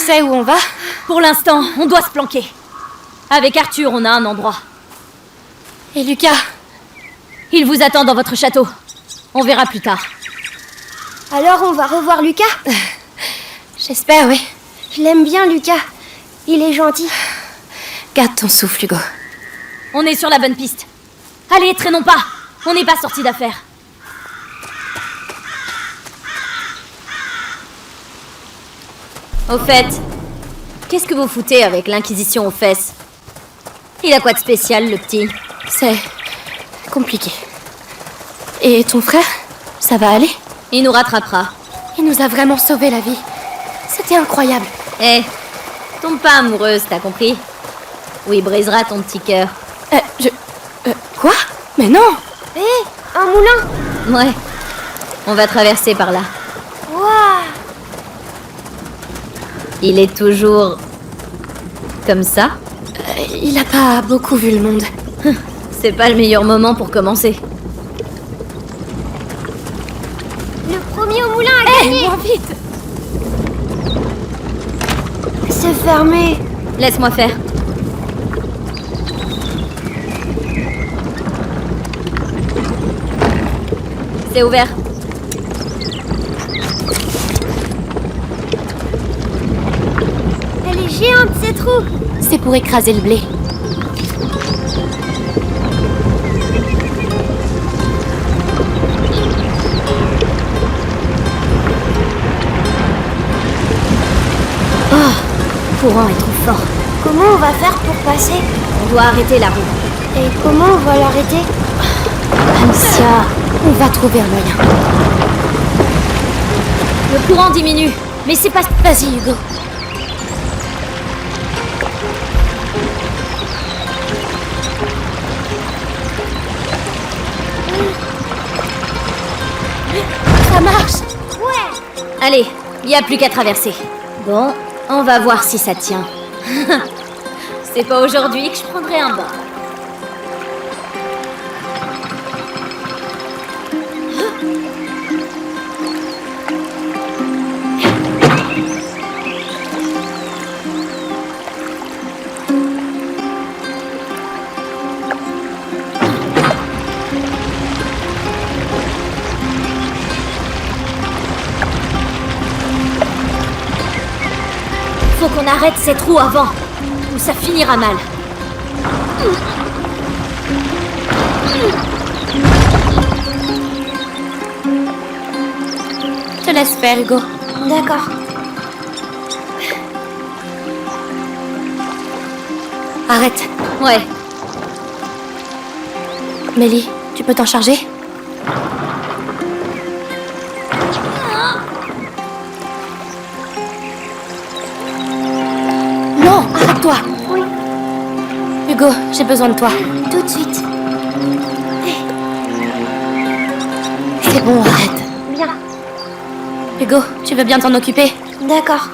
sait où on va? Pour l'instant, on doit se planquer. Avec Arthur, on a un endroit. Et Lucas? Il vous attend dans votre château. On verra plus tard. Alors on va revoir Lucas? J'espère, oui. Je l'aime bien, Lucas. Il est gentil. Garde ton souffle, Hugo. On est sur la bonne piste. Allez, traînons pas. On n'est pas sortis d'affaire. Au fait, qu'est-ce que vous foutez avec l'Inquisition aux fesses? Il a quoi de spécial, le petit? C'est compliqué. Et ton frère? Ça va aller? Il nous rattrapera. Il nous a vraiment sauvé la vie. C'était incroyable. Eh, tombe pas amoureuse, t'as compris? Ou il brisera ton petit cœur. Quoi? Mais non! Hé, un moulin! Ouais, on va traverser par là. Waouh! Il est toujours... comme ça? Il a pas beaucoup vu le monde. C'est pas le meilleur moment pour commencer. Le premier au moulin a gagné! Moins vite! C'est fermé. Laisse-moi faire. C'est ouvert. Elle est géante, cette roue. C'est pour écraser le blé. Oh, le courant est trop fort. Comment on va faire pour passer? On doit arrêter la roue. Et comment on va l'arrêter? Amicia, on va trouver un moyen. Le courant diminue, mais c'est pas... Vas-y, Hugo. Ça marche. Ouais. Allez, il y a plus qu'à traverser. Bon, on va voir si ça tient. C'est pas aujourd'hui que je prendrai un bain. Faut qu'on arrête cette roue avant, ou ça finira mal. Je te laisse faire, Hugo. D'accord. Arrête. Ouais, Mélie, tu peux t'en charger? Non, arrête-toi. Oui. Hugo, j'ai besoin de toi. Tout de suite. C'est bon, arrête. Bien. Hugo, tu veux bien t'en occuper? D'accord.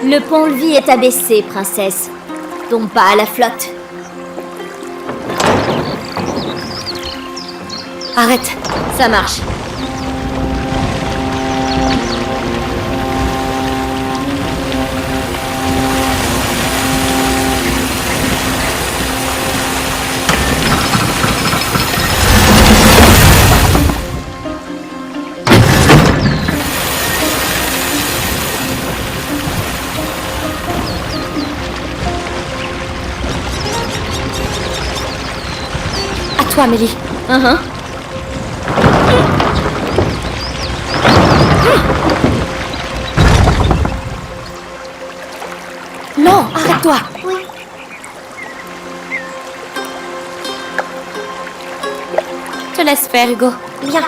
le pont-levis est abaissé, princesse. Tombe pas à la flotte. Arrête. Ça marche. À toi, Mélie. Non, arrête-toi. Oui. Je te laisse faire, Hugo. Bien.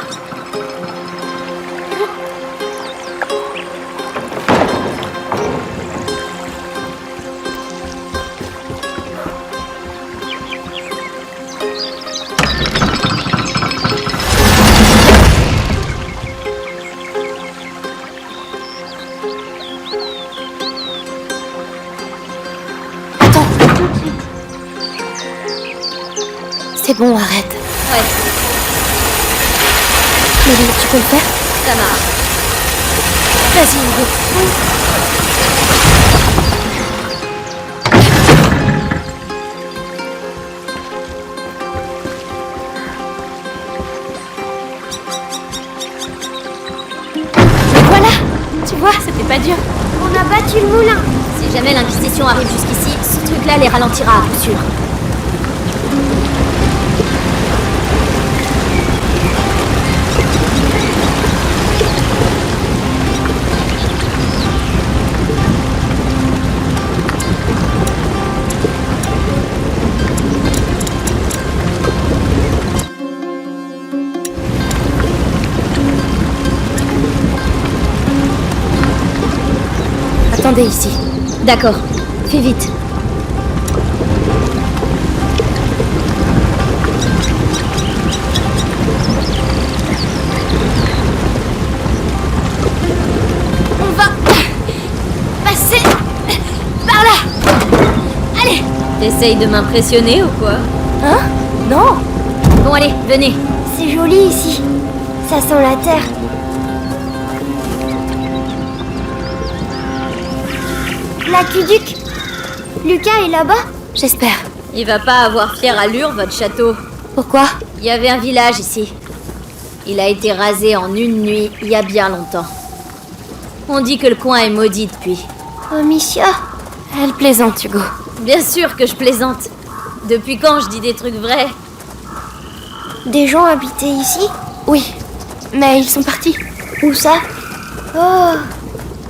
Attends. C'est bon, arrête. Ouais, Mélie, tu peux le faire? ça marche. Vas-y, Hugo. Mais voilà! Tu vois, c'était pas dur. On a battu le moulin. Si jamais l'Inquisition arrive jusqu'ici, ce truc-là les ralentira à coup sûr. Attendez ici. D'accord, fais vite. On va passer par là. Allez. T'essayes de m'impressionner ou quoi? Hein? Non. Bon allez, venez. C'est joli ici. Ça sent la terre. L'aqueduc. Lucas est là-bas? J'espère. Il va pas avoir fière allure, votre château. Pourquoi? Il y avait un village ici. Il a été rasé en une nuit, il y a bien longtemps. On dit que le coin est maudit depuis. Oh, Missia. Elle plaisante, Hugo. Bien sûr que je plaisante. Depuis quand je dis des trucs vrais? Des gens habitaient ici? Oui, mais ils sont partis. Où ça? Oh,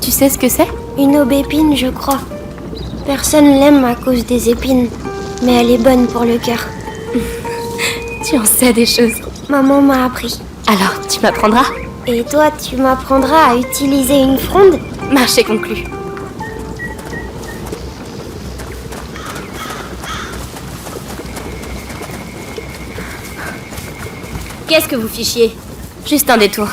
Tu sais ce que c'est? une aubépine, je crois. Personne l'aime à cause des épines. Mais elle est bonne pour le cœur. Tu en sais des choses. Maman m'a appris. Alors, tu m'apprendras? Et toi, tu m'apprendras à utiliser une fronde? Marché conclu. Qu'est-ce que vous fichiez? Juste un détour.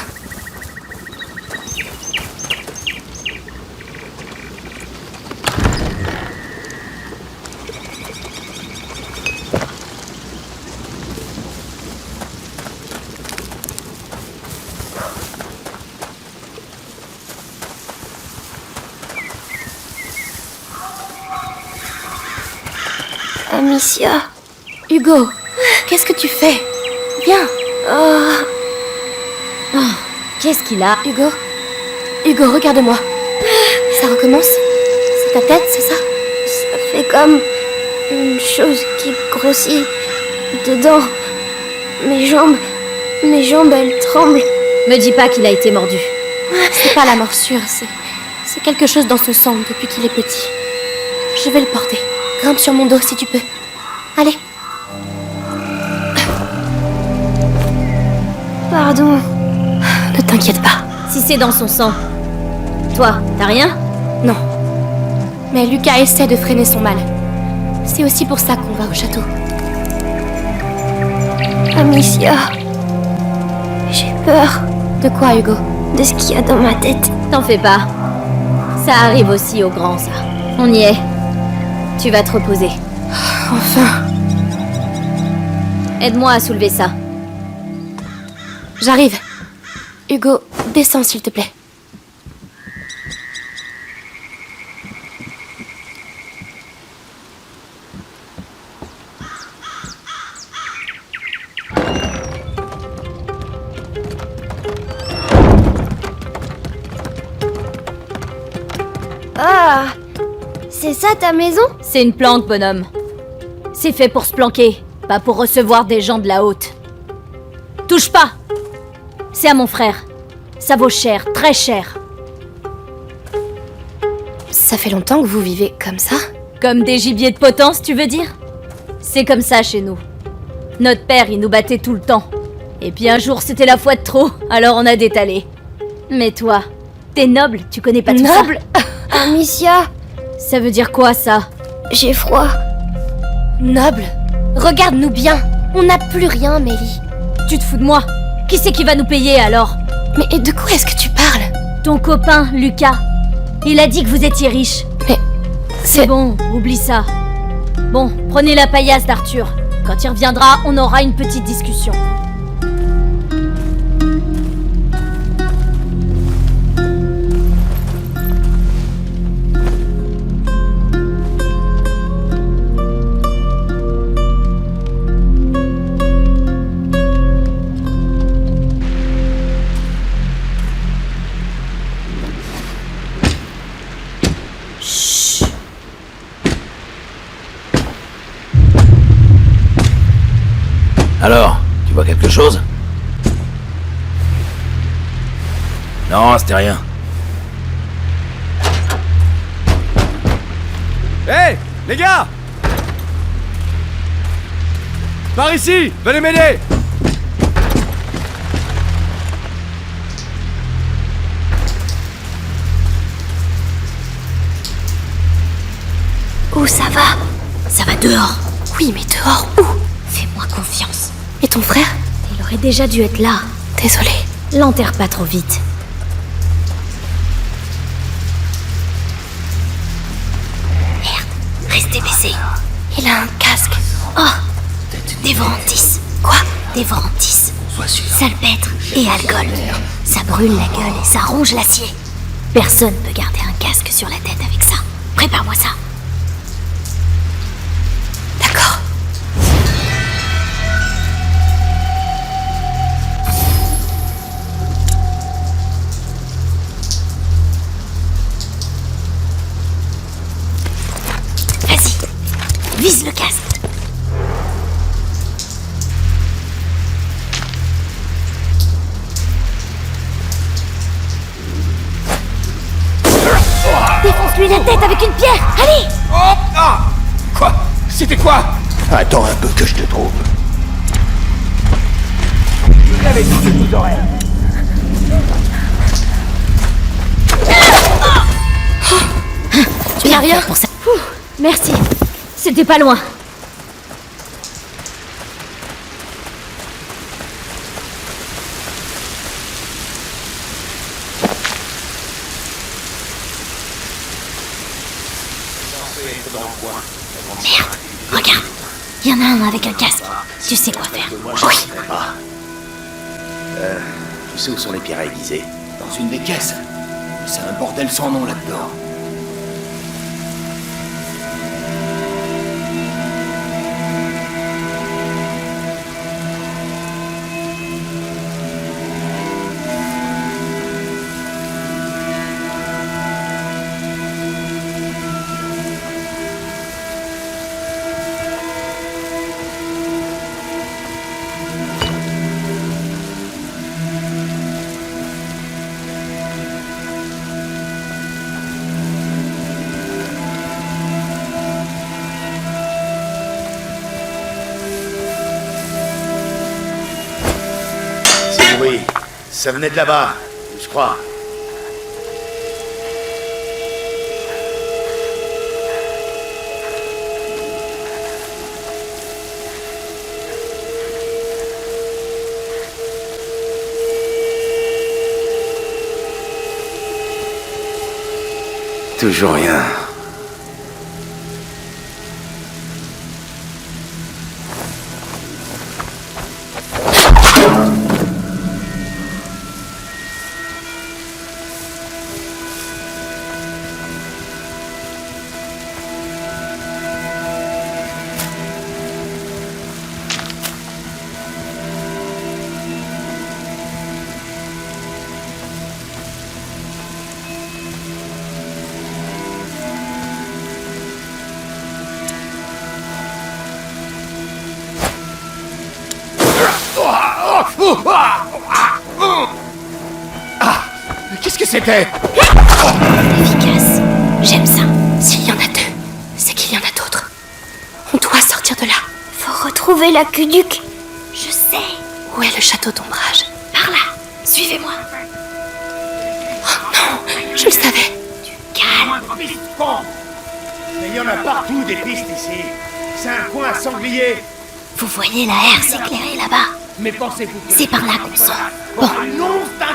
Amicia. Hugo, qu'est-ce que tu fais? Viens. Qu'est-ce qu'il a? Hugo. Hugo, regarde-moi. Ça recommence? C'est ta tête, c'est ça? Ça fait comme une chose qui grossit dedans. Mes jambes, elles tremblent. Me dis pas qu'il a été mordu. C'est pas la morsure, c'est quelque chose dans son sang depuis qu'il est petit. Je vais le porter. Grimpe sur mon dos si tu peux. Allez. Pardon. Ne t'inquiète pas. Si c'est dans son sang. Toi, t'as rien? Non. Mais Lucas essaie de freiner son mal. C'est aussi pour ça qu'on va au château. Amicia. J'ai peur De quoi, Hugo? de ce qu'il y a dans ma tête. T'en fais pas. Ça arrive aussi aux grands, ça. On y est. Tu vas te reposer. Enfin. Aide-moi à soulever ça. J'arrive. Hugo, descends s'il te plaît. Ah, c'est ça ta maison? C'est une planque, bonhomme. C'est fait pour se planquer, pas pour recevoir des gens de la haute. Touche pas! C'est à mon frère. Ça vaut cher, très cher. Ça fait longtemps que vous vivez comme ça? Comme des gibiers de potence, tu veux dire? C'est comme ça chez nous. Notre père, il nous battait tout le temps. Et puis un jour, c'était la fois de trop, alors on a détalé. Mais toi, t'es noble, tu connais pas tout ça? Noble? Amicia, Ça veut dire quoi, ça? j'ai froid. Noble? Regarde-nous bien. On n'a plus rien, Mélie. Tu te fous de moi? Qui c'est qui va nous payer, alors? Mais de quoi est-ce que tu parles? Ton copain, Lucas. Il a dit que vous étiez riche. Mais C'est bon, oublie ça. Bon, prenez la paillasse d'Arthur. Quand il reviendra, on aura une petite discussion. Alors, tu vois quelque chose? Non, c'était rien. Hé, les gars! Par ici! Venez m'aider! Où ça va? Ça va dehors. Oui, mais dehors où? Fais-moi confiance. Et ton frère? Il aurait déjà dû être là. Désolée. L'enterre pas trop vite. Restez baissés. Il a un casque. Oh, des Vorantis. Quoi? Des Vorantis. Sois sûr. Salpêtre et alcool. Ça brûle la gueule et ça ronge l'acier. Personne peut garder un casque sur la tête avec ça. Prépare-moi ça. D'accord. Vas-y, vise le casque. Défonce-lui la tête avec une pierre. Allez! Oh! Ah! Quoi? C'était quoi? Attends un peu que je te trouve. Je l'avais dit que vous aurez. Tu n'as rien pour ça. Merci. C'était pas loin. Merde, regarde. Il y en a un avec un casque. Tu sais quoi faire. Oui. Tu sais où sont les pierres aiguisées? Dans une des caisses. C'est un bordel sans nom là-dedans. Oui, ça venait de là-bas, je crois. Toujours rien. Qu'est-ce que c'était? Efficace. J'aime ça. S'il y en a deux, c'est qu'il y en a d'autres. On doit sortir de là. Faut retrouver l'aqueduc. Je sais. Où est le château d'ombrage? Par là. Suivez-moi. Oh non, je le savais. Calme. Mais il y en a partout des pistes ici. C'est un coin sanglier. Vous voyez la aire s'éclairer là-bas? Mais pensez-vous que... C'est par là qu'on sort. Bon.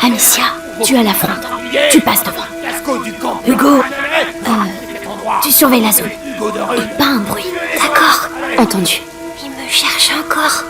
Amicia, tu as la fronde. Tu passes devant. Hugo, tu surveilles la zone. Et pas un bruit. D'accord, entendu. Il me cherche. encore.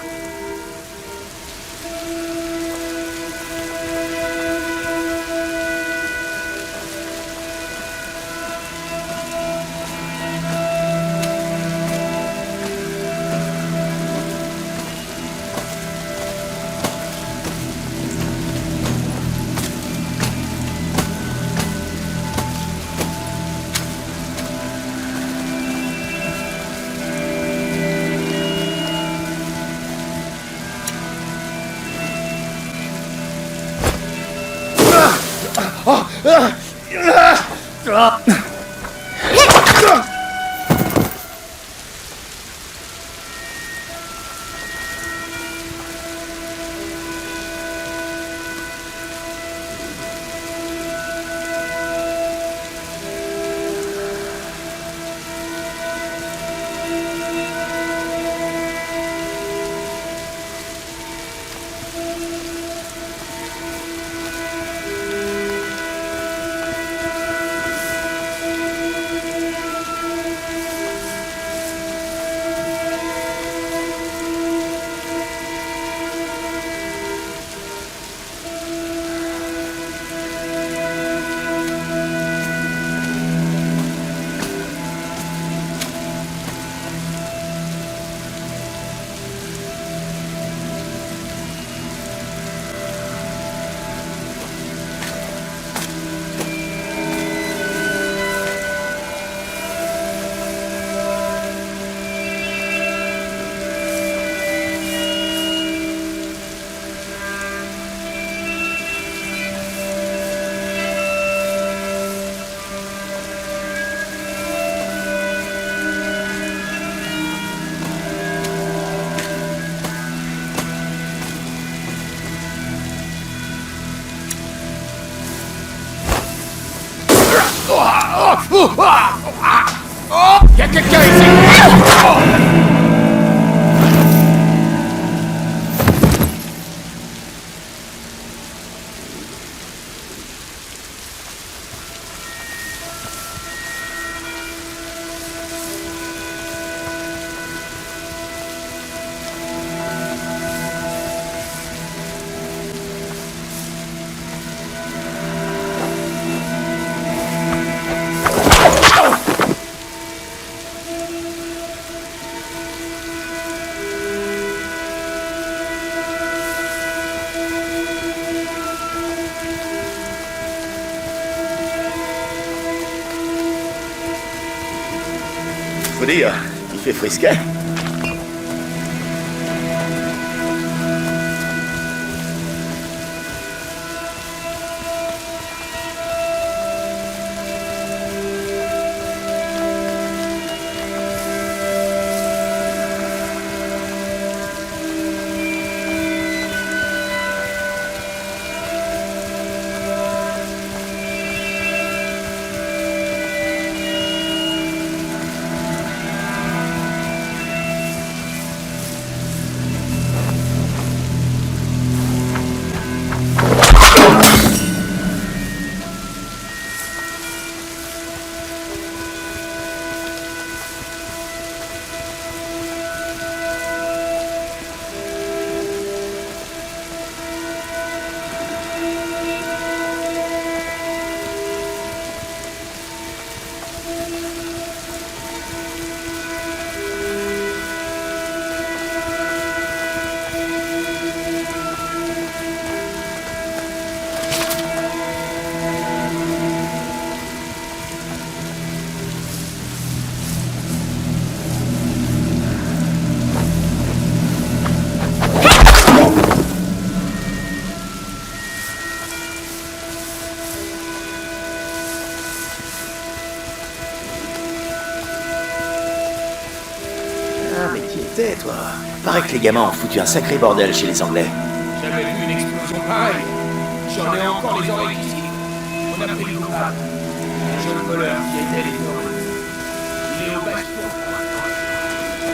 Y'a quelqu'un ici! Faut dire, il fait frisquet. Mais qui était, toi? Paraît que les gamins ont foutu un sacré bordel chez les Anglais. Jamais vu une explosion pareille. J'en ai encore les oreilles qui sifflent. On a pris le coupable. Le jeune voleur qui était les oreilles. Il est au bastion.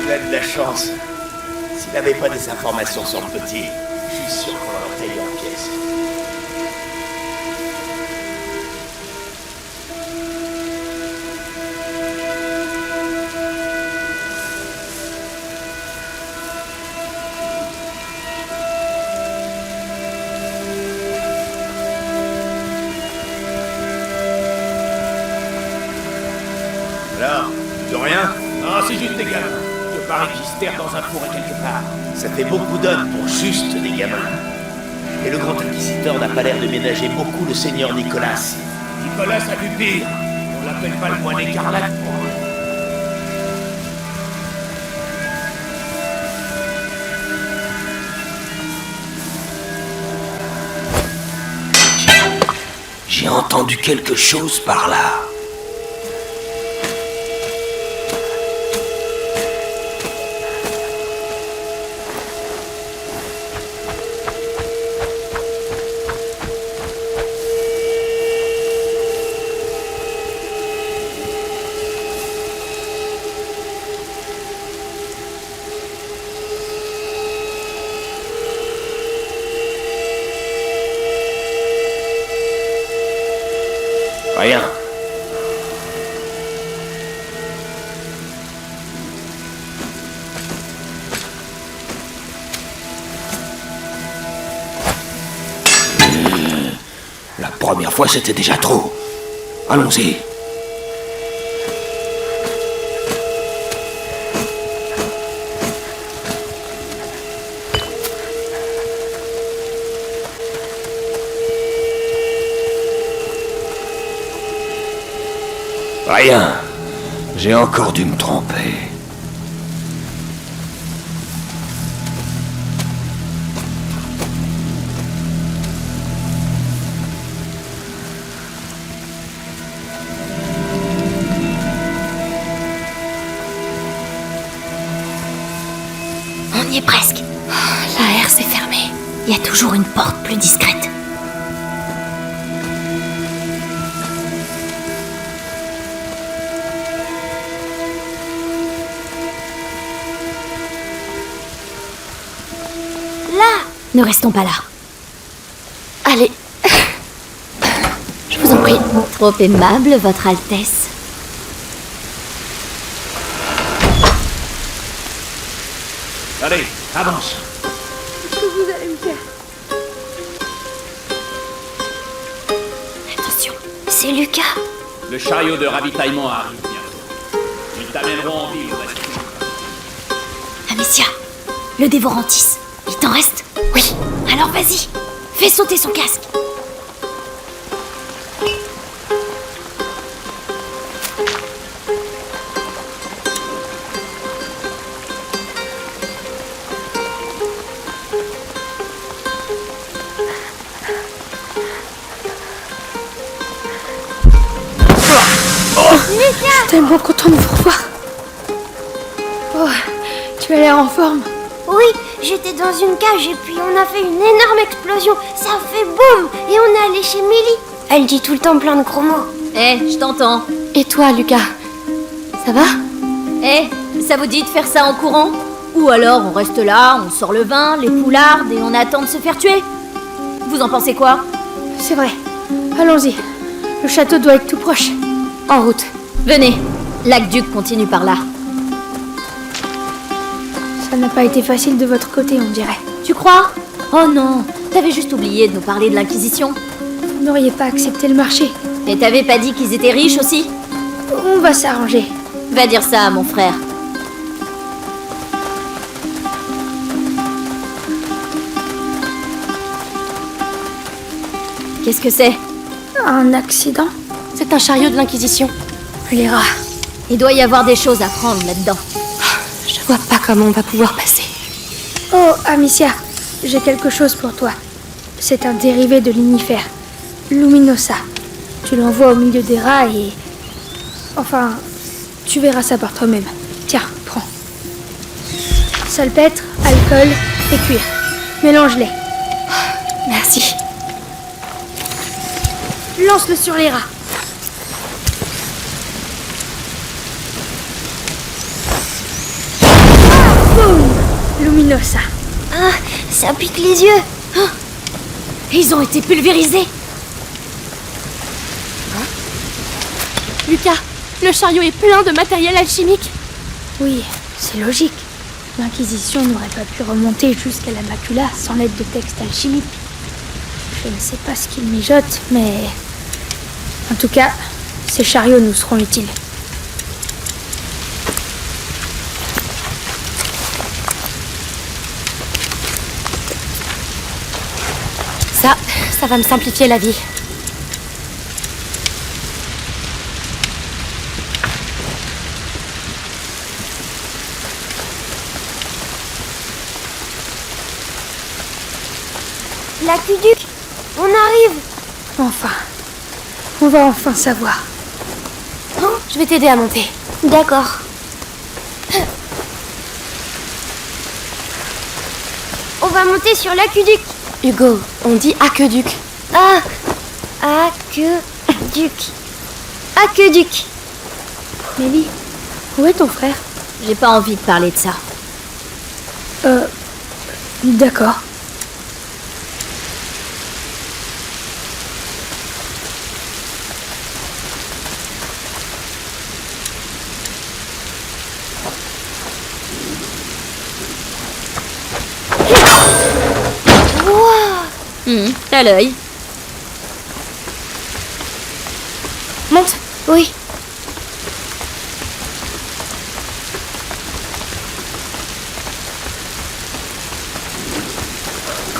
Il a de la chance. S'il n'avait pas des informations sur le petit, je suis sûr qu'on l'aurait taillé en pièces. C'est juste des gamins. Je parie qu'ils se terrent dans un four quelque part. Ça fait beaucoup d'hommes pour juste des gamins. Et le grand inquisiteur n'a pas l'air de ménager beaucoup le seigneur Nicolas. Nicolas a vu pire. On l'appelle pas le moine écarlate pour eux. J'ai entendu quelque chose par là. Rien. La première fois, c'était déjà trop. Allons-y. Rien. J'ai encore dû me tromper. On y est presque. La herse est fermée. Il y a toujours une porte plus discrète. Ne restons pas là. Allez. Je vous en prie. Trop aimable, Votre Altesse. Allez, avance. Qu'est-ce que vous allez me faire? Attention. C'est Lucas. Le chariot de ravitaillement arrive bientôt. Ils t'amèneront en ville au bastion. Amicia, le dévorantis, il t'en reste? Oui. Alors vas-y, fais sauter son casque. Lucas! Je suis tellement content de vous revoir. Oh, tu as l'air en forme. Oui, j'étais dans une cage et puis on a fait une énorme explosion. Ça a fait boum et on est allé chez Millie. Elle dit tout le temps plein de gros mots. Je t'entends. Et toi, Lucas? Ça va? Ça vous dit de faire ça en courant? Ou alors on reste là, on sort le vin, les poulardes et on attend de se faire tuer? Vous en pensez quoi? C'est vrai. Allons-y. Le château doit être tout proche. En route. Venez, l'aqueduc continue par là. Ça n'a pas été facile de votre côté, on dirait. Tu crois? Oh non, t'avais juste oublié de nous parler de l'Inquisition. Vous n'auriez pas accepté le marché. Et t'avais pas dit qu'ils étaient riches aussi? On va s'arranger. Va dire ça à mon frère. Qu'est-ce que c'est? Un accident? C'est un chariot de l'Inquisition. Les rats. Il doit y avoir des choses à prendre là-dedans. Je vois pas comment on va pouvoir passer. Oh, Amicia, j'ai quelque chose pour toi. C'est un dérivé de l'inifère. Luminosa. Tu l'envoies au milieu des rats et... Enfin, tu verras ça par toi-même. Tiens, prends. Salpêtre, alcool et cuir. Mélange-les. Merci. Lance-le sur les rats. Boum! Luminosa. Ah, ça pique les yeux. Ils ont été pulvérisés. Lucas, le chariot est plein de matériel alchimique. Oui, c'est logique. L'Inquisition n'aurait pas pu remonter jusqu'à la macula sans l'aide de textes alchimiques. Je ne sais pas ce qu'ils mijotent, mais... En tout cas, ces chariots nous seront utiles. Ça va me simplifier la vie. L'aqueduc, on arrive. Enfin. On va enfin savoir. Je vais t'aider à monter. D'accord. On va monter sur l'aqueduc. Hugo, on dit aqueduc. Ah, aqueduc. Aqueduc. Mélie, où est ton frère? J'ai pas envie de parler de ça. D'accord. T'as l'œil. Monte. Oui.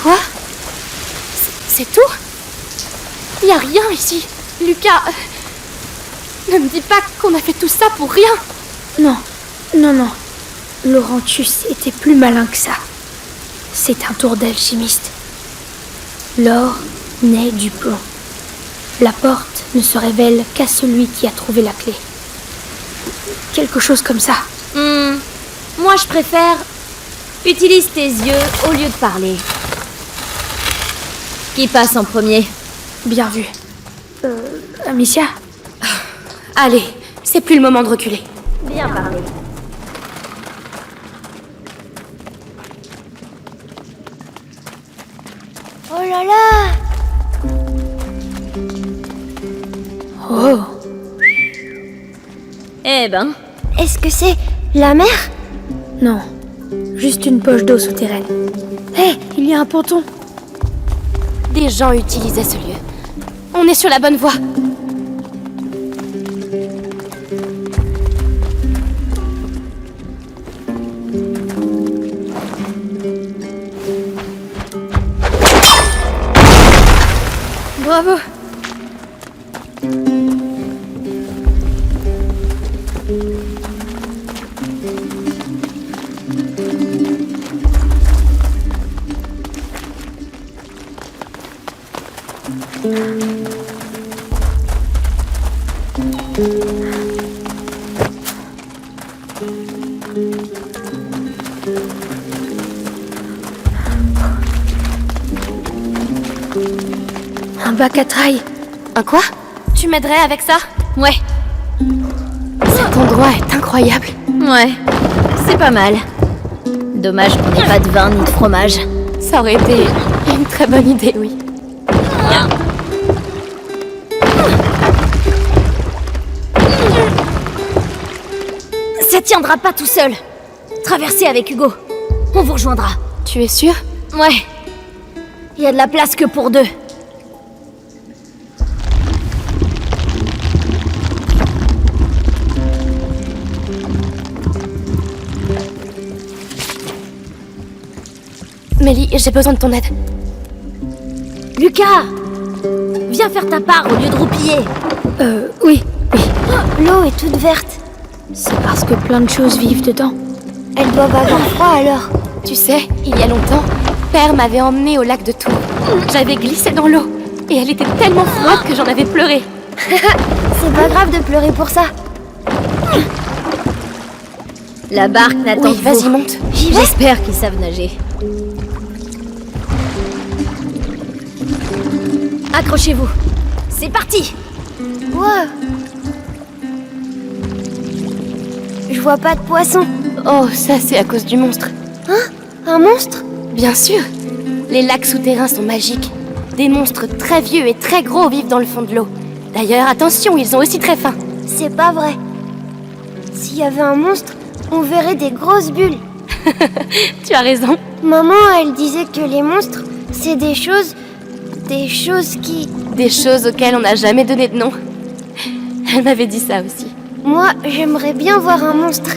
Quoi? C'est tout? Y a rien ici. Lucas, ne me dis pas qu'on a fait tout ça pour rien. Non, non, non. Laurentius était plus malin que ça. C'est un tour d'alchimiste. L'or naît du plomb. La porte ne se révèle qu'à celui qui a trouvé la clé. Quelque chose comme ça. Moi, je préfère... Utilise tes yeux au lieu de parler. Qui passe en premier? Bien vu. Amicia? Allez, c'est plus le moment de reculer. Bien parlé. Oh là là. Oh, Eh ben, Est-ce que c'est la mer? non. Juste une poche d'eau souterraine. Hé, il y a un ponton. Des gens utilisaient ce lieu. On est sur la bonne voie. Bravo. Un bac à traille. Un quoi? Tu m'aiderais avec ça? ouais, Cet endroit est incroyable. ouais, c'est pas mal. Dommage qu'on n'ait pas de vin ni de fromage. Ça aurait été une très bonne idée, oui. Ça tiendra pas tout seul. Traversez avec Hugo. On vous rejoindra. Tu es sûre? Ouais. Il y a de la place que pour deux. Mélie, j'ai besoin de ton aide. Lucas, viens faire ta part au lieu de roupiller. Oui, oui. L'eau est toute verte. C'est parce que plein de choses vivent dedans. Elles doivent avoir froid alors. Tu sais, il y a longtemps, Père m'avait emmenée au lac de Tours. J'avais glissé dans l'eau et elle était tellement froide que j'en avais pleuré. C'est pas grave de pleurer pour ça. La barque n'attend Oui, que vas-y, vous. monte. J'y vais. J'espère qu'ils savent nager. Accrochez-vous. C'est parti. Wow. Je vois pas de poisson. Oh, ça c'est à cause du monstre. Hein? Un monstre? Bien sûr. Les lacs souterrains sont magiques. Des monstres très vieux et très gros vivent dans le fond de l'eau. D'ailleurs, attention, ils sont aussi très fins. C'est pas vrai. S'il y avait un monstre, on verrait des grosses bulles. Tu as raison. Maman, elle disait que les monstres, c'est des choses qui... Des choses auxquelles on n'a jamais donné de nom. Elle m'avait dit ça aussi. Moi, j'aimerais bien voir un monstre.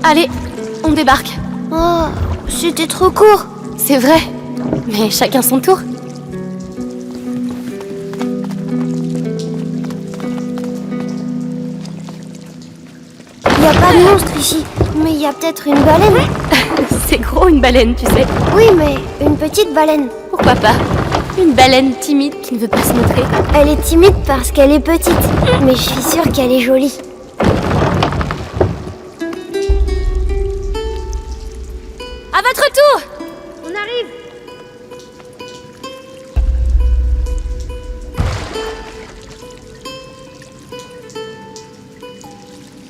Allez, on débarque. Oh, c'était trop court. C'est vrai, mais chacun son tour. Il n'y a pas de monstre ici, mais il y a peut-être une baleine. C'est gros une baleine, tu sais. Oui, mais une petite baleine. Pourquoi pas? Une baleine timide qui ne veut pas se montrer. Elle est timide parce qu'elle est petite, mais je suis sûre qu'elle est jolie. À votre tour! On arrive.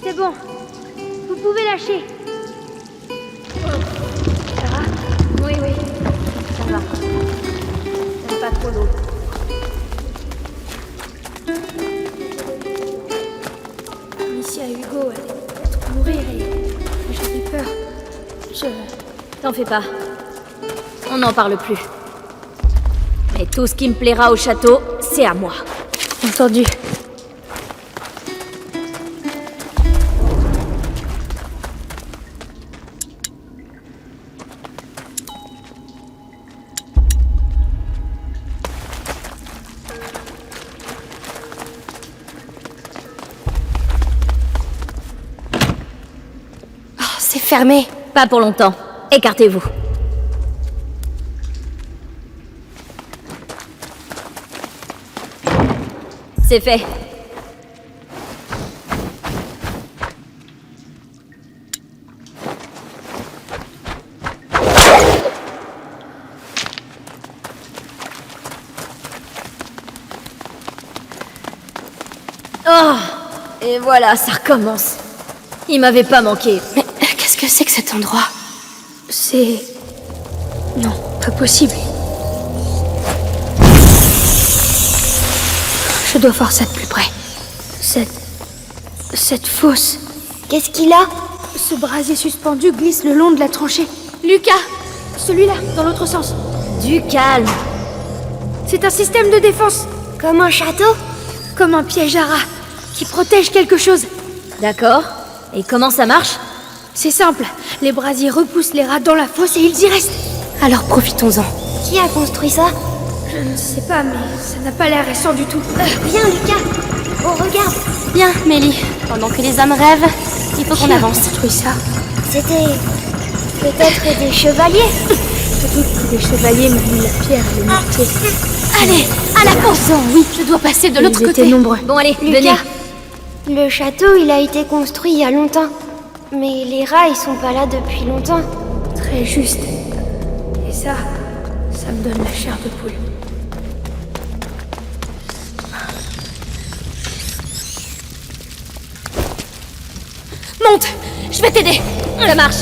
C'est bon. Vous pouvez lâcher. Ça va? Oui, ça va. J'aime pas trop l'eau. Amicia et Hugo allaient peut-être mourir et j'avais peur. T'en fais pas. On n'en parle plus. Mais tout ce qui me plaira au château, c'est à moi. Entendu. Oh, c'est fermé. Pas pour longtemps. Écartez-vous. C'est fait. Oh! Et voilà, ça recommence. Il m'avait pas manqué. Mais qu'est-ce que c'est que cet endroit? C'est... Non, pas possible. Je dois voir ça de plus près. Cette fosse. Qu'est-ce qu'il a? Ce brasier suspendu glisse le long de la tranchée. Lucas! Celui-là, dans l'autre sens. Du calme. C'est un système de défense, Comme un château? comme un piège à rats, qui protège quelque chose. D'accord. Et comment ça marche? C'est simple, les brasiers repoussent les rats dans la fosse et ils y restent. Alors profitons-en. Qui a construit ça? Je ne sais pas, mais ça n'a pas l'air récent du tout. Viens, Lucas. Oh, regarde. Bien, Mélie. Pendant que les âmes rêvent, il faut qu'on Qui a avance. construit ça? C'était... peut-être des chevaliers? Peut-être que les chevaliers manient la pierre et le mortier. Allez, à la course! Oui, je dois passer de l'autre Ils côté. étaient nombreux. Bon allez, venez. Lucas, le château, il a été construit il y a longtemps. Mais les rats, ils sont pas là depuis longtemps. Très juste. Et ça me donne la chair de poule. Monte! Je vais t'aider! Ça marche.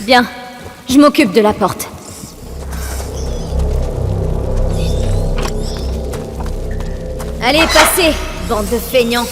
Bien, je m'occupe de la porte. Allez, passez, bande de feignants.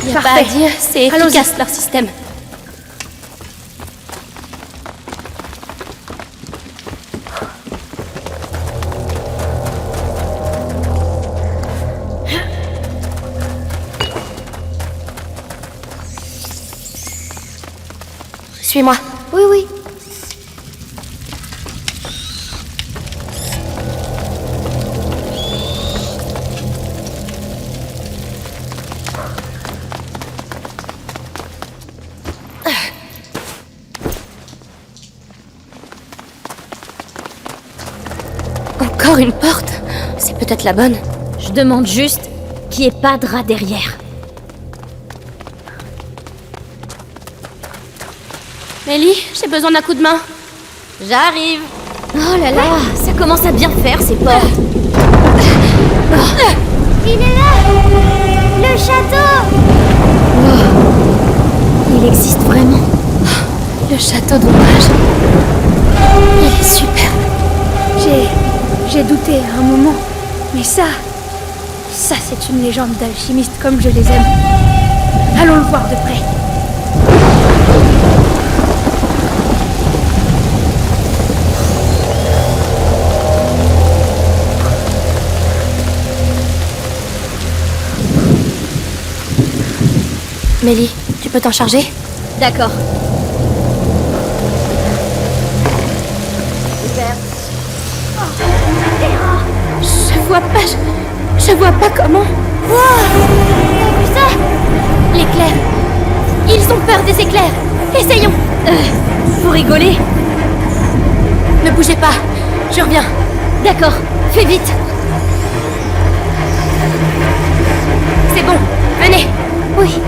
Y a pas à dire, c'est efficace leur système. Suis-moi. Oui, oui. Encore une porte? C'est peut-être la bonne. Je demande juste qu'il n'y ait pas de rat derrière. Mélie, j'ai besoin d'un coup de main. J'arrive. Oh là là, ça commence à bien faire ces portes. Il est là! Le château! Il existe vraiment. Le château d'ombrage. Il est superbe. J'ai douté à un moment, mais ça c'est une légende d'alchimiste comme je les aime. Allons le voir de près. Mélie, tu peux t'en charger? D'accord. Je vois pas comment. T'as vu ça? L'éclair. Ils ont peur des éclairs. Essayons. Vous rigolez? Ne bougez pas. Je reviens. D'accord, fais vite. C'est bon. Venez. Oui.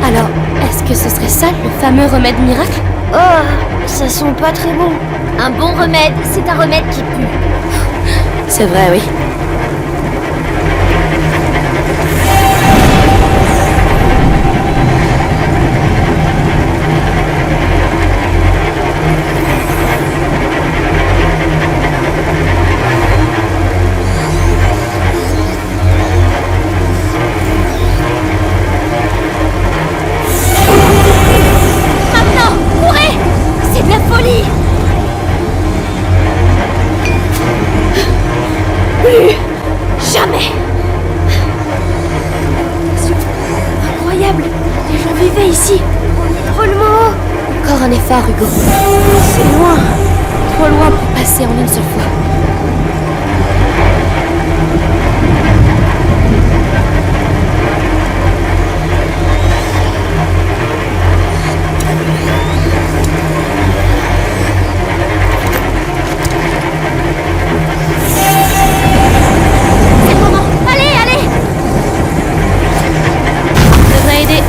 Alors, est-ce que ce serait ça le fameux remède miracle? Oh, ça sent pas très bon. Un bon remède, c'est un remède qui pue. C'est vrai, oui. Maintenant, courez! C'est de la folie! Plus jamais! Incroyable. Les gens vivaient ici. Drôlement haut. Encore un effort, Hugo. C'est loin. Trop loin pour passer en une seule fois. C'est le moment! Allez! Ça devrait aider.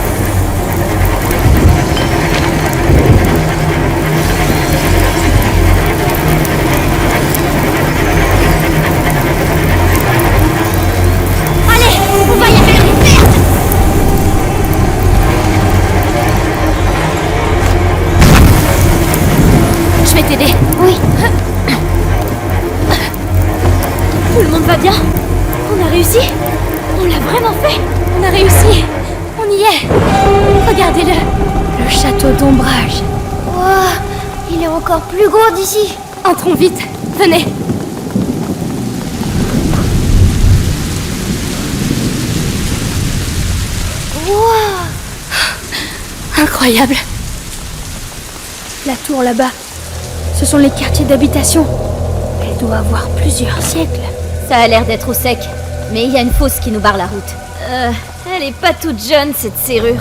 Allez! On va y arriver! Merde! Je vais t'aider. Oui. Tout le monde va bien? On a réussi? On l'a vraiment fait? On a réussi. On y est. Regardez-le. Le château d'ombrage. Wow, il est encore plus gros d'ici. Entrons vite. Venez. Wow. Incroyable. La tour là-bas, ce sont les quartiers d'habitation. Elle doit avoir plusieurs siècles. Ça a l'air d'être au sec, mais il y a une fosse qui nous barre la route. Elle est pas toute jeune, cette serrure.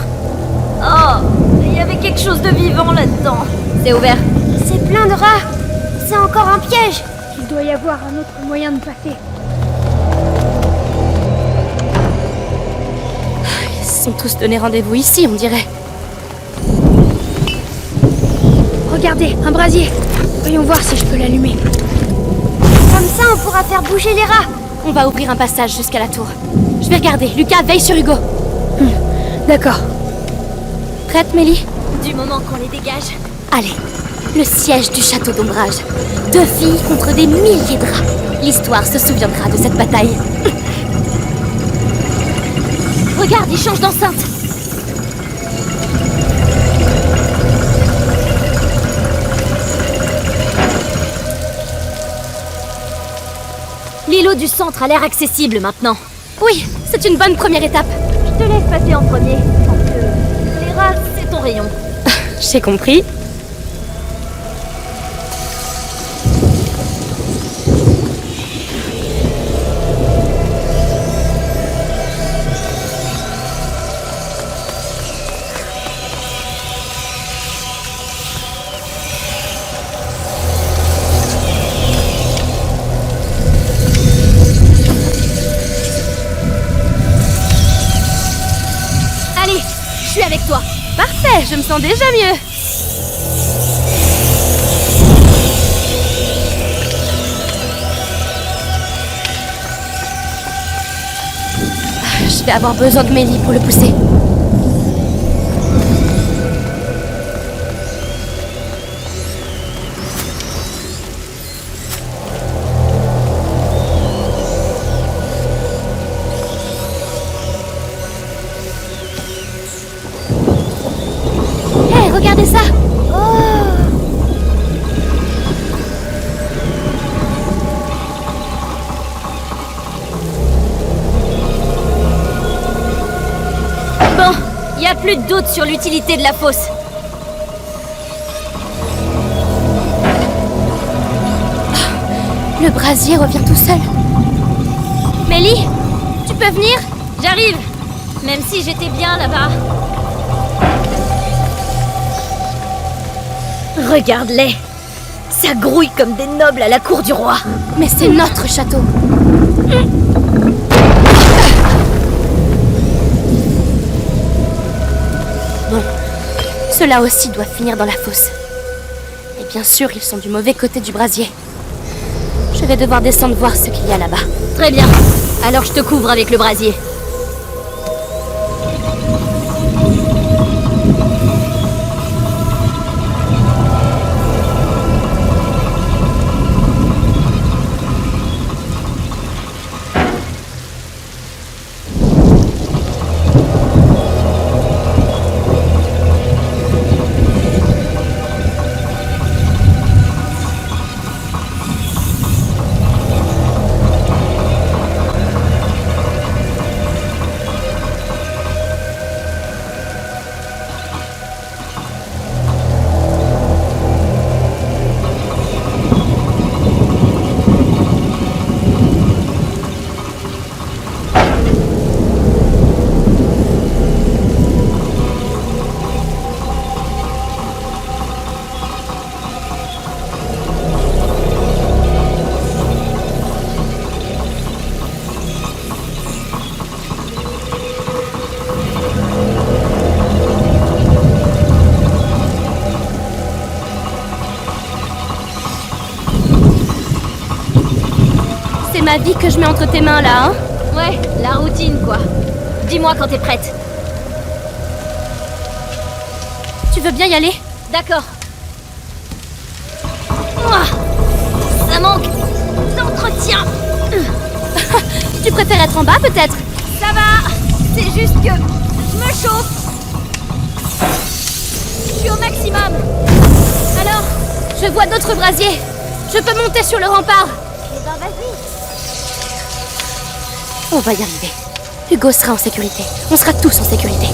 Oh, il y avait quelque chose de vivant là-dedans. C'est ouvert. C'est plein de rats. C'est encore un piège. Il doit y avoir un autre moyen de passer. Ils se sont tous donné rendez-vous ici, on dirait. Regardez, un brasier. Voyons voir si je peux l'allumer. Comme ça, on pourra faire bouger les rats. On va ouvrir un passage jusqu'à la tour. Je vais regarder. Lucas, veille sur Hugo. D'accord. Prête, Mélie? Du moment qu'on les dégage. Allez. Le siège du château d'ombrage. 2 filles contre des milliers de rats. L'histoire se souviendra de cette bataille. Regarde, il change d'enceinte. L'îlot du centre a l'air accessible maintenant. Oui, c'est une bonne première étape. Je te laisse passer en premier, parce que les rats, c'est ton rayon. J'ai compris. toi. Parfait, je me sens déjà mieux. Je vais avoir besoin de Mélie pour le pousser. Hé, regardez ça! Bon, y a plus de doute sur l'utilité de la fosse. Le brasier revient tout seul. Mélie, tu peux venir? J'arrive, même si j'étais bien là-bas. Regarde-les. Ça grouille comme des nobles à la cour du roi. Mais c'est notre château. Bon, ceux-là aussi doivent finir dans la fosse. Et bien sûr, ils sont du mauvais côté du brasier. Je vais devoir descendre voir ce qu'il y a là-bas. Très bien. Alors je te couvre avec le brasier. C'est ma vie que je mets entre tes mains là, hein? Ouais, la routine quoi. Dis-moi quand t'es prête. Tu veux bien y aller? D'accord. Ouah, ça manque d'entretien. Tu préfères être en bas peut-être? Ça va, c'est juste que je me chauffe. Je suis au maximum. Alors, je vois d'autres brasiers. Je peux monter sur le rempart. Eh ben vas-y. On va y arriver. Hugo sera en sécurité. On sera tous en sécurité.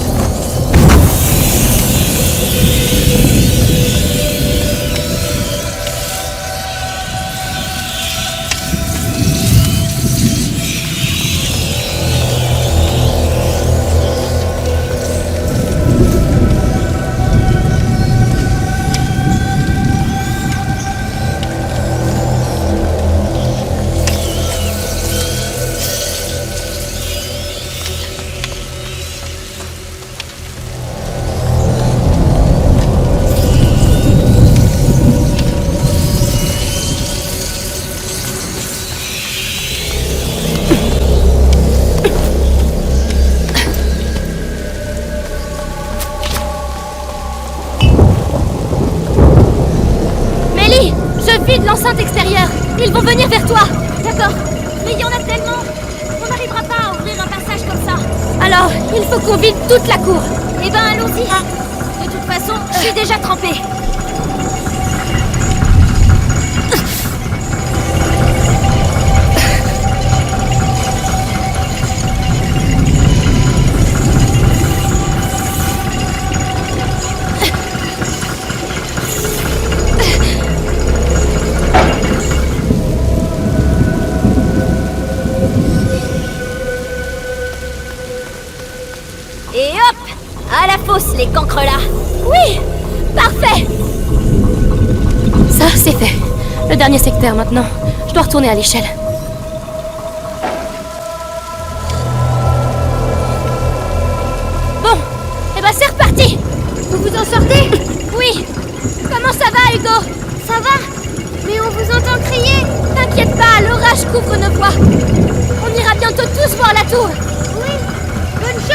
L'enceinte extérieure. Ils vont venir vers toi. D'accord. Mais il y en a tellement. On n'arrivera pas à ouvrir un passage comme ça. Alors, il faut qu'on vide toute la cour. Eh ben, allons-y. De toute façon, je suis déjà trempée. Et hop! À la fosse, les cancres là! Oui! Parfait! Ça, c'est fait. Le dernier secteur maintenant. Je dois retourner à l'échelle. Bon, et ben c'est reparti! t'inquiète pas, l'orage couvre nos voies. On ira bientôt tous voir la tour. Oui, bonne chance.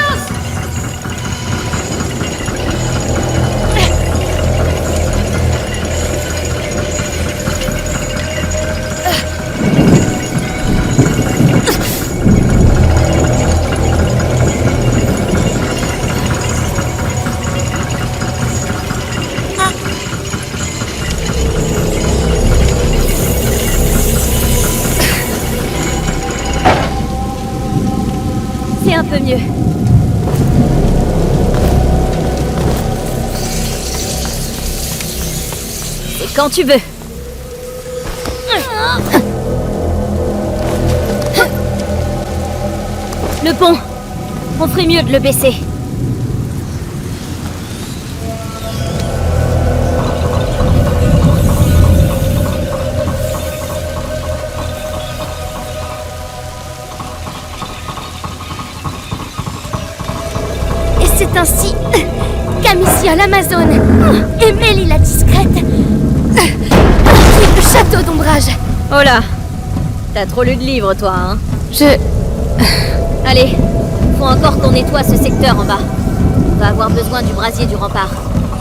C'est un peu mieux. C'est quand tu veux. Le pont. On ferait mieux de le baisser. Et c'est ainsi qu'Amicia l'Amazone et Mélie la discrète quittent le château d'ombrage. Oh là. T'as trop lu de livres, toi, hein? Je... Allez, faut encore qu'on nettoie ce secteur en bas. On va avoir besoin du brasier du rempart.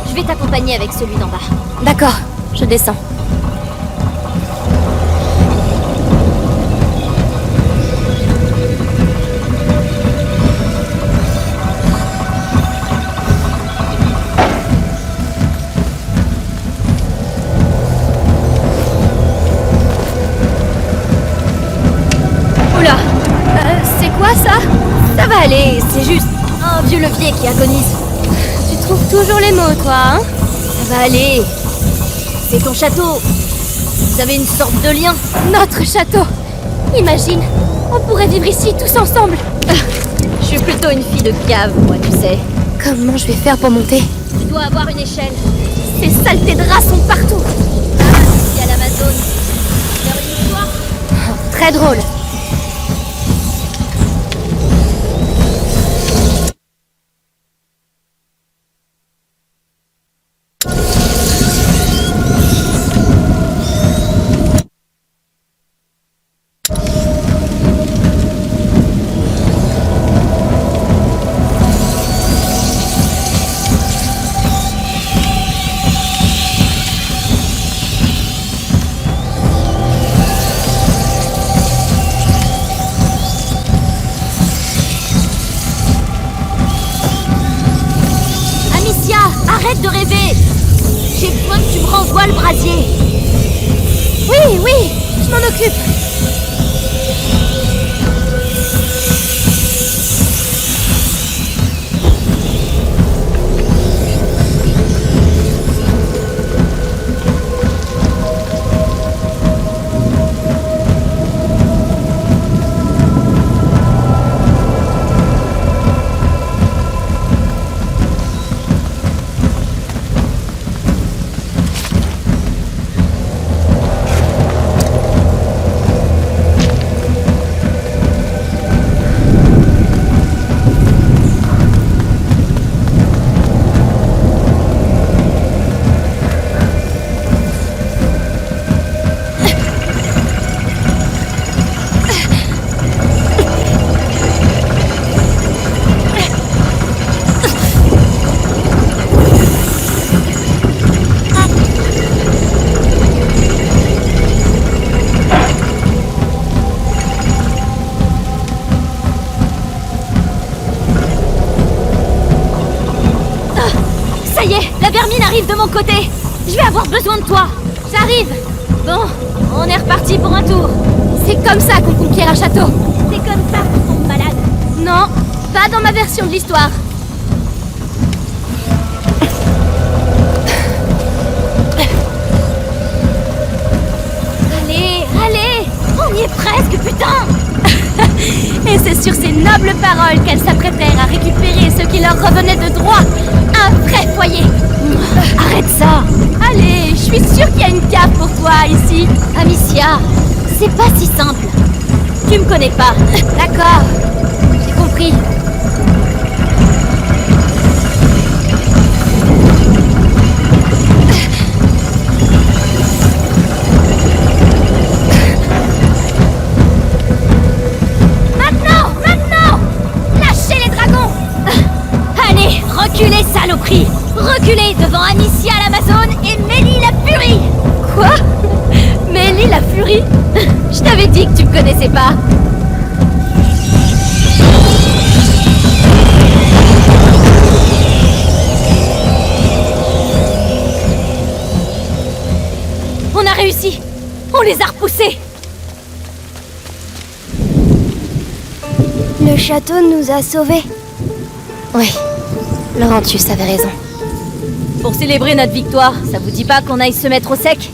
Je vais t'accompagner avec celui d'en bas. D'accord, je descends. Oula. C'est quoi ça? Ça va aller, c'est juste un vieux levier qui agonise. Tu trouves toujours les mots, toi, hein? Ça va aller. C'est ton château. Vous avez une sorte de lien. Notre château. Imagine, on pourrait vivre ici tous ensemble. Je suis plutôt une fille de cave, moi, tu sais. Comment je vais faire pour monter? Tu dois avoir une échelle. Ces saletés de rats sont partout. Il y a l'Amazone. Faire une histoire. Très drôle. Arrête de rêver. J'ai besoin que tu me renvoies le brasier. Oui, je m'en occupe. De mon côté. Je vais avoir besoin de toi. J'arrive. Bon, on est reparti pour un tour. C'est comme ça qu'on conquiert un château. C'est comme ça qu'on tombe malade. Non, pas dans ma version de l'histoire. Allez, on y est presque, putain. Et c'est sur ces nobles paroles qu'elles s'apprêtèrent à récupérer ce qui leur revenait de droit. Un vrai foyer. Arrête ça. Allez, je suis sûre qu'il y a une cave pour toi ici. Amicia, c'est pas si simple. Tu me connais pas. D'accord, j'ai compris. compris. Reculez devant Amicia l'Amazone et Mélie la Furie. Quoi? Mélie la Furie? Je t'avais dit que tu me connaissais pas. On a réussi. On les a repoussés. Le château nous a sauvés. Oui, Laurentius avait raison. Pour célébrer notre victoire, ça vous dit pas qu'on aille se mettre au sec?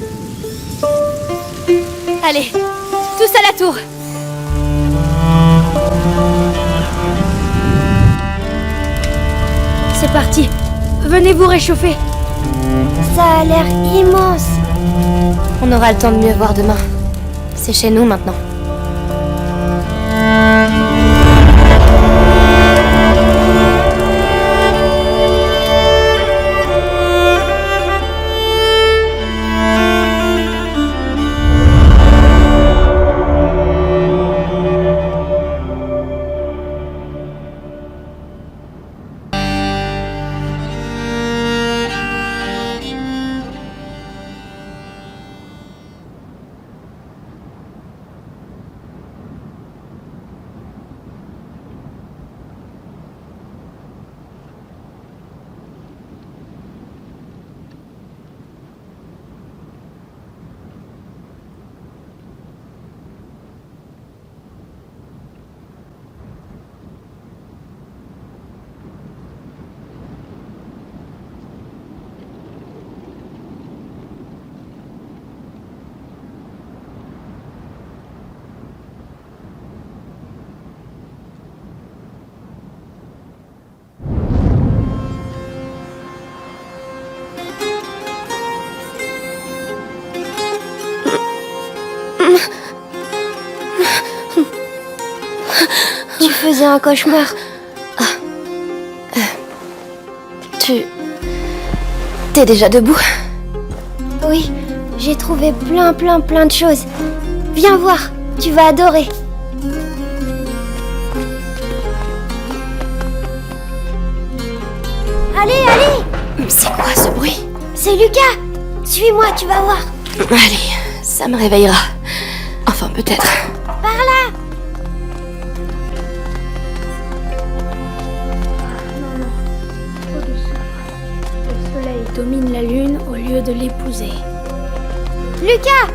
Allez, tous à la tour. C'est parti. Venez vous réchauffer. Ça a l'air immense. On aura le temps de mieux voir demain. C'est chez nous maintenant. Tu faisais un cauchemar. T'es déjà debout? Oui, j'ai trouvé plein de choses. Viens voir, tu vas adorer. Allez! C'est quoi ce bruit? C'est Lucas. Suis-moi, tu vas voir. Allez, ça me réveillera. Enfin, peut-être. Par là. Le soleil domine la lune au lieu de l'épouser. Lucas!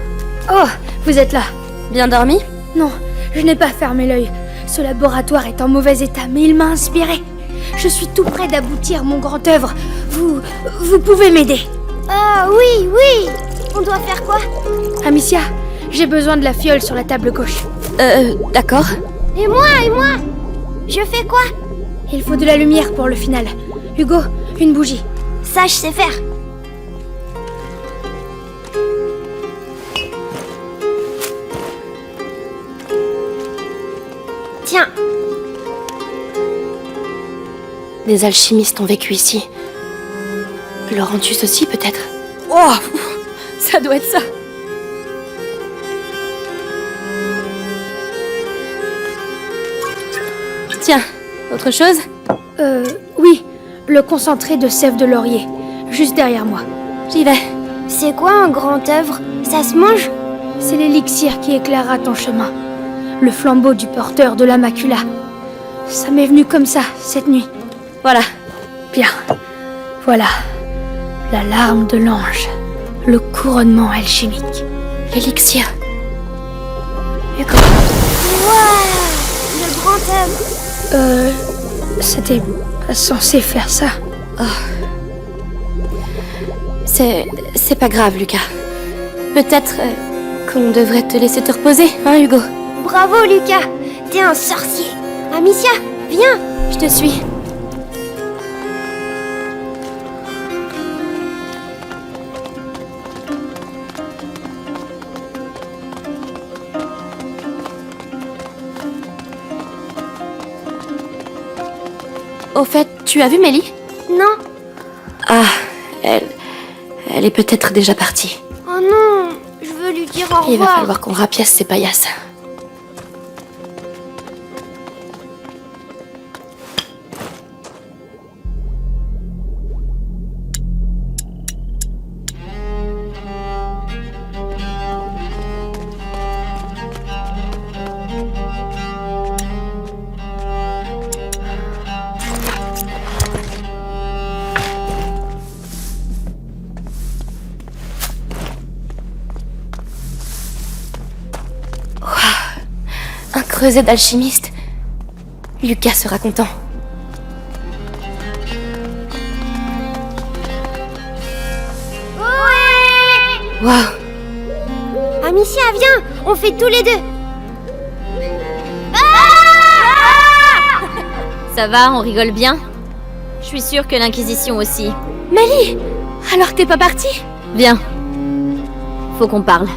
Oh, vous êtes là. Bien dormi? Non, je n'ai pas fermé l'œil. Ce laboratoire est en mauvais état, mais il m'a inspiré. Je suis tout près d'aboutir mon grand œuvre. Vous pouvez m'aider. Ah oui, oui. On doit faire quoi? Amicia, j'ai besoin de la fiole sur la table gauche. D'accord. Et moi? Je fais quoi? Il faut de la lumière pour le final. Hugo, une bougie. Ça, je sais faire. Tiens. Des alchimistes ont vécu ici. Laurentius aussi, peut-être? Oh, ça doit être ça. Tiens, autre chose? Oui, le concentré de sève de laurier, juste derrière moi. J'y vais. C'est quoi un grand œuvre? Ça se mange? C'est l'élixir qui éclairera ton chemin. Le flambeau du porteur de la macula. Ça m'est venu comme ça, cette nuit. Voilà. Bien. Voilà. La larme de l'ange. Le couronnement alchimique. L'élixir. Waouh! Le grand œuvre. C'était pas censé faire ça. C'est pas grave, Lucas. Peut-être qu'on devrait te laisser te reposer, hein, Hugo? Bravo, Lucas. T'es un sorcier. Amicia, viens. Je te suis. Au fait, tu as vu Mélie? Non. Ah, elle est peut-être déjà partie. Oh non, je veux lui dire au revoir. Il va falloir qu'on rapiace ces paillasses. creuset d'alchimiste. Lucas sera content. Waouh! Amicia, viens, on fait tous les deux. Ça va, on rigole bien? Je suis sûre que l'Inquisition aussi. Mélie! Alors t'es pas partie? Viens. Faut qu'on parle.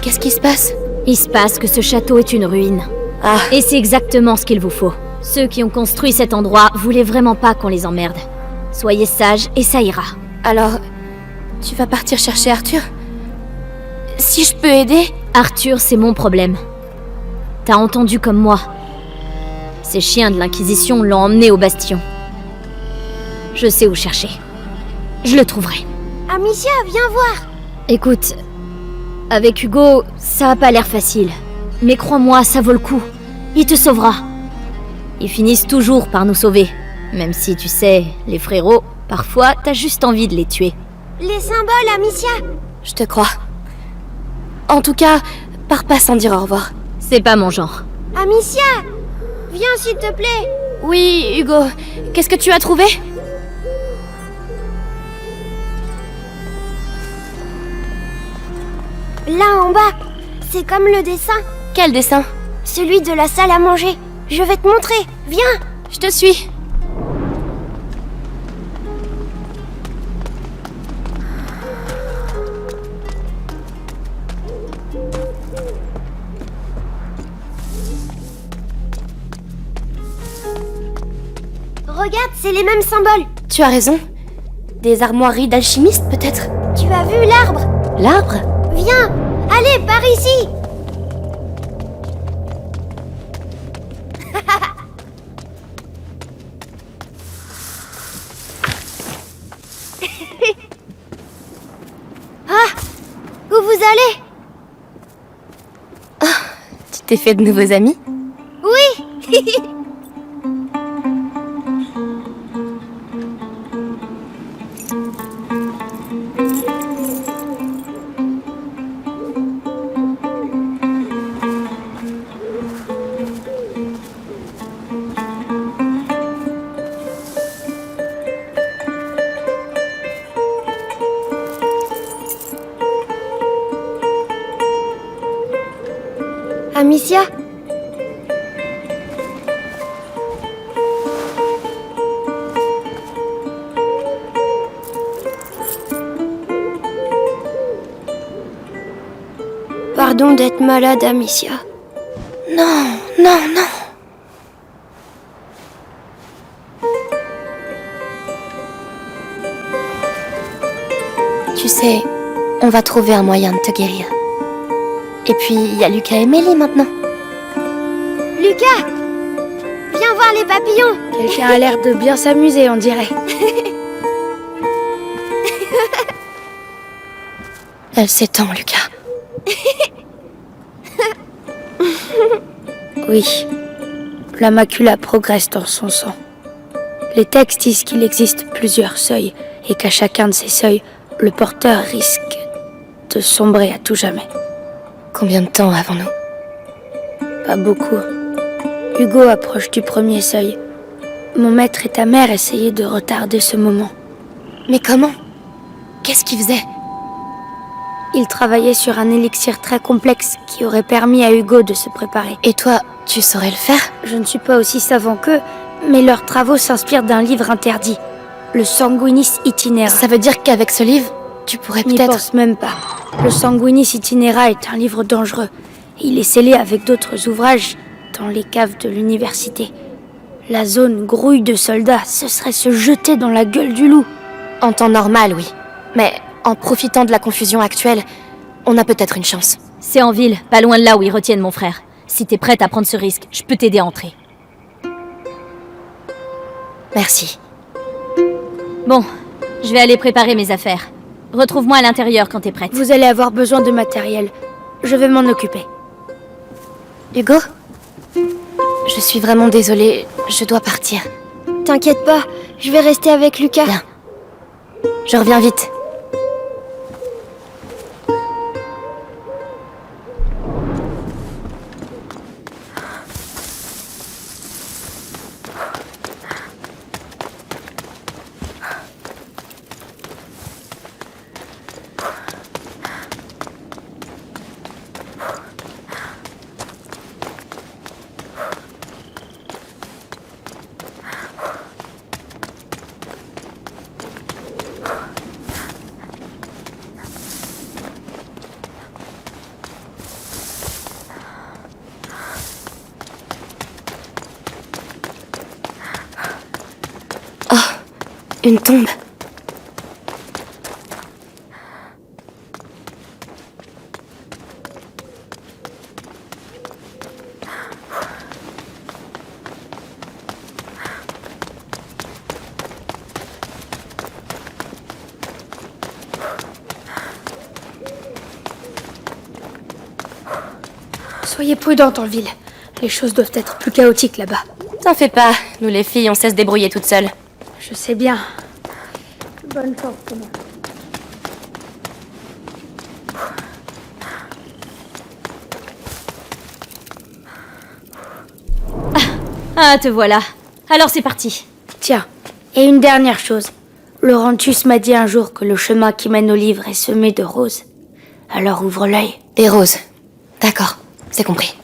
Qu'est-ce qui se passe? Il se passe que ce château est une ruine. Ah, Et c'est exactement ce qu'il vous faut. Ceux qui ont construit cet endroit voulaient vraiment pas qu'on les emmerde. Soyez sages et ça ira. alors... Tu vas partir chercher Arthur? Si je peux aider... Arthur, c'est mon problème. T'as entendu comme moi. Ces chiens de l'Inquisition l'ont emmené au bastion. Je sais où chercher. Je le trouverai. Amicia, viens voir. Écoute, avec Hugo, ça a pas l'air facile. Mais crois-moi, ça vaut le coup. Il te sauvera. Ils finissent toujours par nous sauver. Même si, tu sais, les frérots, parfois, t'as juste envie de les tuer. Les symboles, Amicia. Je te crois. En tout cas, pars pas sans dire au revoir. C'est pas mon genre. Amicia, viens s'il te plaît. Oui, Hugo, qu'est-ce que tu as trouvé? Là en bas, c'est comme le dessin. Quel dessin? Celui de la salle à manger. Je vais te montrer. Viens. Je te suis. Regarde, c'est les mêmes symboles. Tu as raison. Des armoiries d'alchimistes, peut-être? Tu as vu l'arbre? L'arbre? Viens. Allez, par ici. Ah, où vous allez? Tu t'es fait de nouveaux amis? Oui. Amicia? Pardon d'être malade, Amicia. Non, non, non. Tu sais, on va trouver un moyen de te guérir. Et puis, il y a Lucas et Mélie maintenant. Lucas! Viens voir les papillons! Quelqu'un a l'air de bien s'amuser, on dirait. Elle s'étend, Lucas. Oui, la macula progresse dans son sang. Les textes disent qu'il existe plusieurs seuils et qu'à chacun de ces seuils, le porteur risque de sombrer à tout jamais. Combien de temps avons-nous? Pas beaucoup. Hugo approche du premier seuil. Mon maître et ta mère essayaient de retarder ce moment. Mais comment? Qu'est-ce qu'il faisait? Ils travaillaient sur un élixir très complexe qui aurait permis à Hugo de se préparer. Et toi, tu saurais le faire? Je ne suis pas aussi savant qu'eux, mais leurs travaux s'inspirent d'un livre interdit, le Sanguinis Itinera. Ça veut dire qu'avec ce livre, tu pourrais N'y peut-être... pense même pas. Le Sanguinis Itinera est un livre dangereux. Il est scellé avec d'autres ouvrages dans les caves de l'université. La zone grouille de soldats, ce serait se jeter dans la gueule du loup. En temps normal, oui. Mais en profitant de la confusion actuelle, on a peut-être une chance. C'est en ville, pas loin de là où ils retiennent mon frère. Si t'es prête à prendre ce risque, je peux t'aider à entrer. Merci. Bon, je vais aller préparer mes affaires. Retrouve-moi à l'intérieur quand t'es prête. Vous allez avoir besoin de matériel. Je vais m'en occuper. Hugo? Je suis vraiment désolée, je dois partir. T'inquiète pas, Je vais rester avec Lucas. Bien. Je reviens vite. Une tombe. Soyez prudentes en ville. Les choses doivent être plus chaotiques là-bas. T'en fais pas, nous les filles, on sait se débrouiller toutes seules. Je sais bien. Bonne chance, Thomas. Ah, te voilà. Alors c'est parti. Tiens, et une dernière chose. Laurentius m'a dit un jour que le chemin qui mène au livre est semé de roses. Alors ouvre l'œil. Des roses. D'accord, c'est compris.